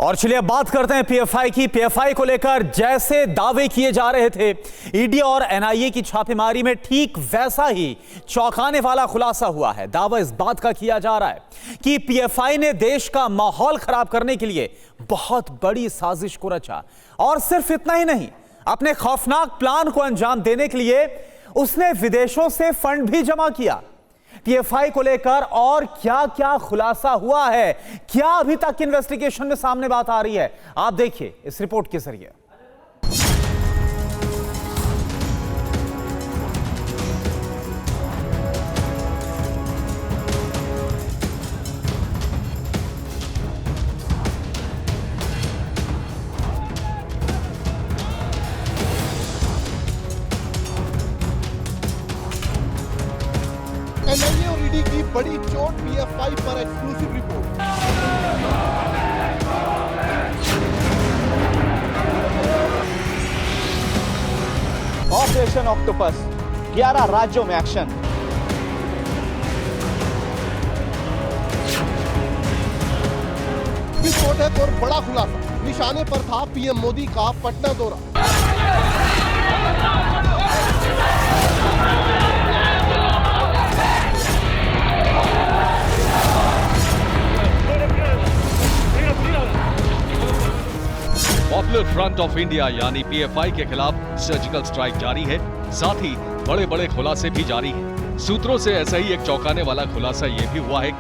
और चलिए अब बात करते हैं पीएफआई की। पीएफआई को लेकर जैसे दावे किए जा रहे थे ईडी और एनआईए की छापेमारी में, ठीक वैसा ही चौंकाने वाला खुलासा हुआ है। दावा इस बात का किया जा रहा है कि पीएफआई ने देश का माहौल खराब करने के लिए बहुत बड़ी साजिश को रचा। और सिर्फ इतना ही नहीं, अपने खौफनाक प्लान को अंजाम देने के लिए उसने विदेशों से फंड भी जमा किया। पीएफआई को लेकर और क्या क्या खुलासा हुआ है, क्या अभी तक इन्वेस्टिगेशन में सामने बात आ रही है, आप देखिए इस रिपोर्ट के जरिए। एनआईए और ईडी की बड़ी चोट, पीएफआई पर एक्सक्लूसिव रिपोर्ट। ऑपरेशन ऑक्टोपस, 11 राज्यों में एक्शन। विस्फोटक और बड़ा खुलासा, निशाने पर था पीएम मोदी का पटना दौरा। पॉपुलर फ्रंट ऑफ इंडिया यानी पीएफआई के खिलाफ सर्जिकल स्ट्राइक जारी है। साथ ही बड़े बड़े खुलासे भी जारी हैं। सूत्रों से ऐसा ही एक चौंकाने वाला खुलासा ये भी हुआ है।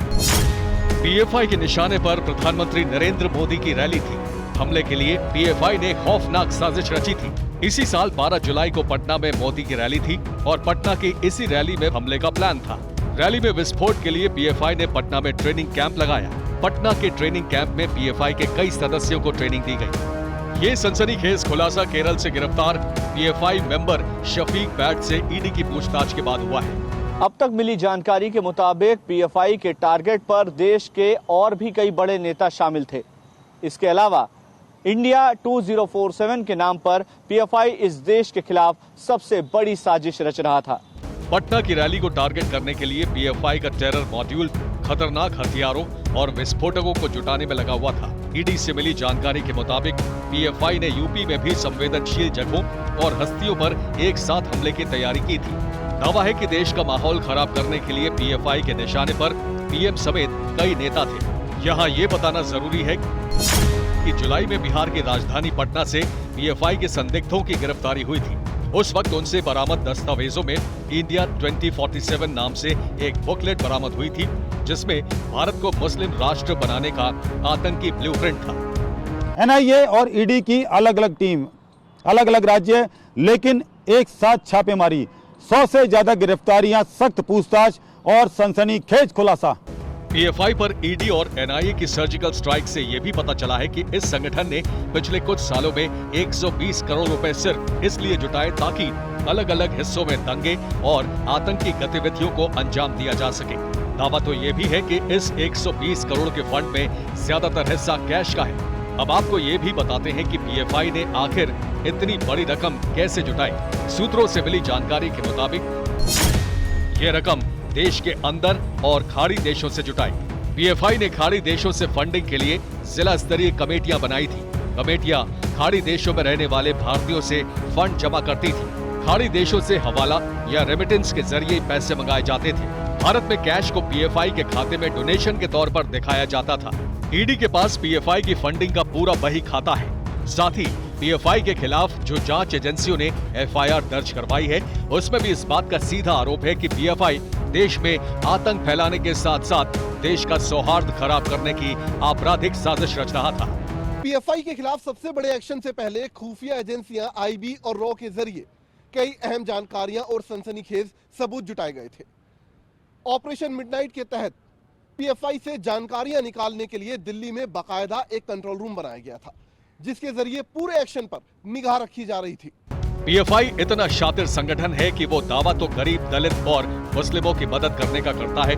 पीएफआई के निशाने पर प्रधानमंत्री नरेंद्र मोदी की रैली थी। हमले के लिए पीएफआई ने खौफनाक साजिश रची थी। इसी साल 12 जुलाई को पटना में मोदी की रैली थी और पटना की इसी रैली में हमले का प्लान था। रैली में विस्फोट के लिए पीएफआई ने पटना में ट्रेनिंग कैंप लगाया। पटना के ट्रेनिंग कैंप में पीएफआई के कई सदस्यों को ट्रेनिंग दी गई। ये सनसनीखेज खुलासा केरल से गिरफ्तार पीएफआई मेंबर शफीक बैट से ईडी की पूछताछ के बाद हुआ है। अब तक मिली जानकारी के मुताबिक पीएफआई के टारगेट पर देश के और भी कई बड़े नेता शामिल थे। इसके अलावा इंडिया 2047 के नाम पर पीएफआई इस देश के खिलाफ सबसे बड़ी साजिश रच रहा था। पटना की रैली को टारगेट करने के लिए पीएफआई का टेरर मॉड्यूल खतरनाक हथियारों और विस्फोटकों को जुटाने में लगा हुआ था। ईडी से मिली जानकारी के मुताबिक पीएफआई ने यूपी में भी संवेदनशील जगहों और हस्तियों पर एक साथ हमले की तैयारी की थी। दावा है कि देश का माहौल खराब करने के लिए पीएफआई के निशाने पर पीएम समेत कई नेता थे। यहाँ ये बताना जरूरी है कि जुलाई में बिहार की राजधानी पटना से पीएफआई के संदिग्धों की गिरफ्तारी हुई थी। उस वक्त उनसे बरामद दस्तावेजों में इंडिया 2047 नाम से एक बुकलेट बरामद हुई थी, जिसमें भारत को मुस्लिम राष्ट्र बनाने का आतंकी ब्लूप्रिंट था। एनआईए और ईडी की अलग अलग टीम, अलग अलग राज्य, लेकिन एक साथ छापेमारी, 100 से ज्यादा गिरफ्तारियां, सख्त पूछताछ और सनसनीखेज खुलासा। पीएफआई पर ईडी और एनआईए की सर्जिकल स्ट्राइक से ये भी पता चला है कि इस संगठन ने पिछले कुछ सालों में 120 करोड़ रुपए सिर्फ इसलिए जुटाए ताकि अलग अलग हिस्सों में दंगे और आतंकी गतिविधियों को अंजाम दिया जा सके। दावा तो ये भी है कि इस 120 करोड़ के फंड में ज्यादातर हिस्सा कैश का है। अब आपको ये भी बताते हैं कि पीएफआई ने आखिर इतनी बड़ी रकम कैसे जुटाई। सूत्रों से मिली जानकारी के मुताबिक ये रकम देश के अंदर और खाड़ी देशों से जुटाई। पीएफआई ने खाड़ी देशों से फंडिंग के लिए जिला स्तरीय कमेटियां बनाई थी। कमेटियां खाड़ी देशों में रहने वाले भारतीयों से फंड जमा करती थी। खाड़ी देशों से हवाला या रेमिटेंस के जरिए पैसे मंगाए जाते थे। भारत में कैश को पीएफआई के खाते में डोनेशन के तौर पर दिखाया जाता था। ईडी के पास पीएफआई की फंडिंग का पूरा बही खाता है। साथ ही पीएफआई के खिलाफ जो जांच एजेंसियों ने एफआईआर दर्ज करवाई है, उसमें भी इस बात का सीधा आरोप है कि पीएफआई देश में आतंक फैलाने के साथ साथ देश का सौहार्द खराब करने की आपराधिक साजिश रच रहा था। पीएफआई के खिलाफ सबसे बड़े एक्शन से पहले खुफिया एजेंसियां आईबी और रॉ के जरिए कई अहम जानकारियां और सनसनीखेज सबूत जुटाए गए थे। ऑपरेशन मिडनाइट के तहत पीएफआई से जानकारियां निकालने के लिए दिल्ली में बाकायदा एक कंट्रोल रूम बनाया गया था, जिसके जरिए पूरे एक्शन पर निगाह रखी जा रही थी। पीएफआई इतना शातिर संगठन है कि वो दावा तो गरीब, दलित और मुस्लिमों की मदद करने का करता है,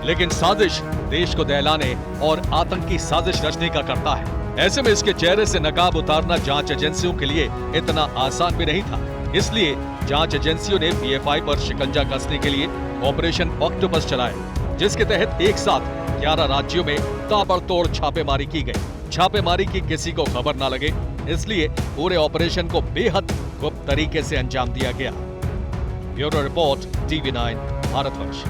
लेकिन साजिश देश को दहलाने और आतंकी साजिश रचने का करता है। ऐसे में इसके चेहरे से नकाब उतारना जांच एजेंसियों के लिए इतना आसान भी नहीं था। इसलिए जांच एजेंसियों ने पीएफआई पर शिकंजा कसने के लिए ऑपरेशन ऑक्टोपस चलाया, जिसके तहत एक साथ 11 राज्यों में ताबड़तोड़ छापेमारी की गई। छापेमारी की किसी को खबर ना लगे, इसलिए पूरे ऑपरेशन को बेहद गुप्त तरीके से अंजाम दिया गया। Bureau report, TV9 Bharatvarsh.